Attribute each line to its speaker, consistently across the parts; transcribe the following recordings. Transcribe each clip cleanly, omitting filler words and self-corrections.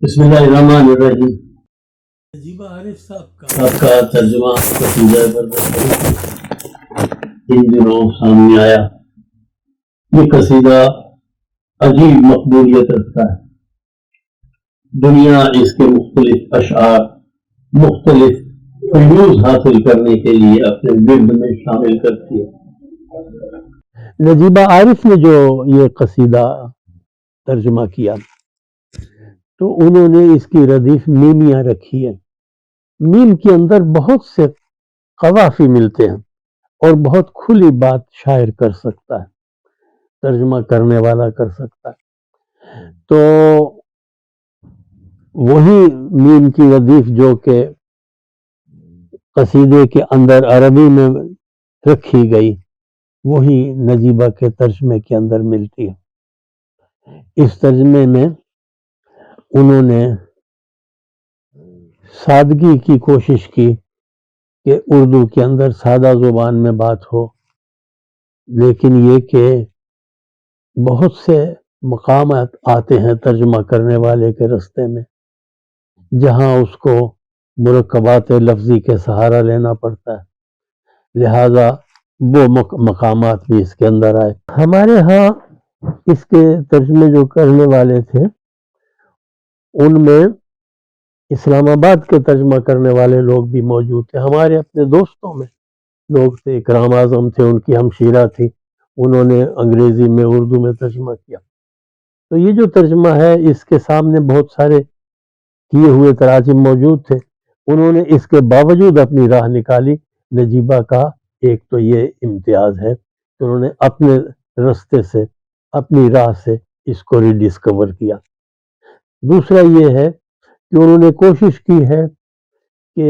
Speaker 1: بسم اللہ الرحمن الرحیم۔ نجیبہ عارف صاحب کا ترجمہ قصیدہ برد ان دنوں سامنے آیا۔ یہ قصیدہ عجیب مقبولیت رکھتا ہے۔ دنیا اس کے مختلف اشعار مختلف فیوز حاصل کرنے کے لیے اپنے ورد میں شامل کرتی ہے۔ نجیبہ عارف نے جو یہ قصیدہ ترجمہ کیا تو انہوں نے اس کی ردیف میمیاں رکھی ہے۔ میم کے اندر بہت سے قوافی ملتے ہیں اور بہت کھلی بات شاعر کر سکتا ہے، ترجمہ کرنے والا کر سکتا ہے۔ تو وہی میم کی ردیف جو کہ قصیدے کے اندر عربی میں رکھی گئی وہی نجیبہ کے ترجمے کے اندر ملتی ہے۔ اس ترجمے میں انہوں نے سادگی کی کوشش کی کہ اردو کے اندر سادہ زبان میں بات ہو، لیکن یہ کہ بہت سے مقامات آتے ہیں ترجمہ کرنے والے کے رستے میں جہاں اس کو مرکبات لفظی کے سہارا لینا پڑتا ہے، لہذا وہ مقامات بھی اس کے اندر آئے۔ ہمارے ہاں اس کے ترجمے جو کرنے والے تھے ان میں اسلام آباد کے ترجمہ کرنے والے لوگ بھی موجود تھے۔ ہمارے اپنے دوستوں میں لوگ تھے، اکرام اعظم تھے، ان کی ہمشیرہ تھی، انہوں نے انگریزی میں اردو میں ترجمہ کیا۔ تو یہ جو ترجمہ ہے اس کے سامنے بہت سارے کیے ہوئے تراجم موجود تھے، انہوں نے اس کے باوجود اپنی راہ نکالی۔ نجیبہ کا ایک تو یہ امتیاز ہے کہ انہوں نے اپنے رستے سے اپنی راہ سے اس کو ری ڈسکور کیا۔ دوسرا یہ ہے کہ انہوں نے کوشش کی ہے کہ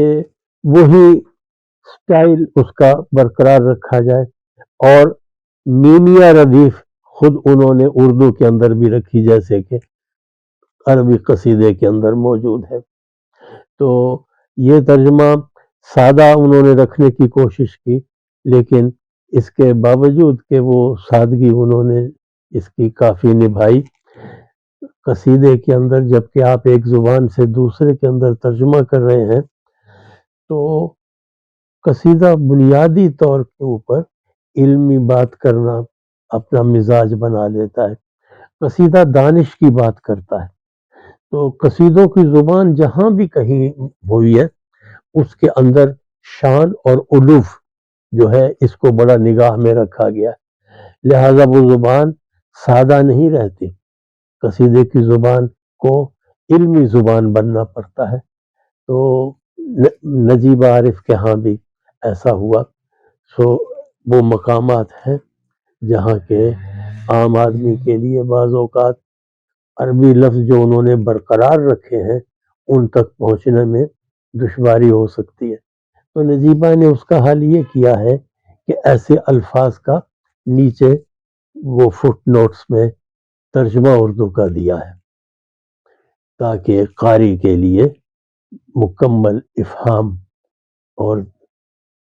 Speaker 1: وہی سٹائل اس کا برقرار رکھا جائے اور میمیہ ردیف خود انہوں نے اردو کے اندر بھی رکھی جیسے کہ عربی قصیدے کے اندر موجود ہے۔ تو یہ ترجمہ سادہ انہوں نے رکھنے کی کوشش کی، لیکن اس کے باوجود کہ وہ سادگی انہوں نے اس کی کافی نبھائی۔ قصیدے کے اندر جبکہ آپ ایک زبان سے دوسرے کے اندر ترجمہ کر رہے ہیں تو قصیدہ بنیادی طور کے اوپر علمی بات کرنا اپنا مزاج بنا لیتا ہے، قصیدہ دانش کی بات کرتا ہے۔ تو قصیدوں کی زبان جہاں بھی کہیں ہوئی ہے اس کے اندر شان اور علوف جو ہے اس کو بڑا نگاہ میں رکھا گیا ہے، لہذا وہ زبان سادہ نہیں رہتی، قصیدے کی زبان کو علمی زبان بننا پڑتا ہے۔ تو نجیبہ عارف کے ہاں بھی ایسا ہوا۔ سو وہ مقامات ہیں جہاں کے عام آدمی کے لیے بعض اوقات عربی لفظ جو انہوں نے برقرار رکھے ہیں ان تک پہنچنے میں دشواری ہو سکتی ہے۔ تو نجیبہ نے اس کا حل یہ کیا ہے کہ ایسے الفاظ کا نیچے وہ فٹ نوٹس میں ترجمہ اردو کا دیا ہے تاکہ قاری کے لیے مکمل افہام اور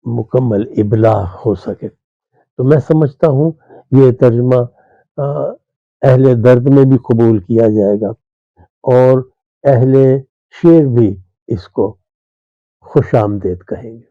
Speaker 1: مکمل ابلاغ ہو سکے۔ تو میں سمجھتا ہوں یہ ترجمہ اہل درد میں بھی قبول کیا جائے گا اور اہل شعر بھی اس کو خوش آمدید کہیں گے۔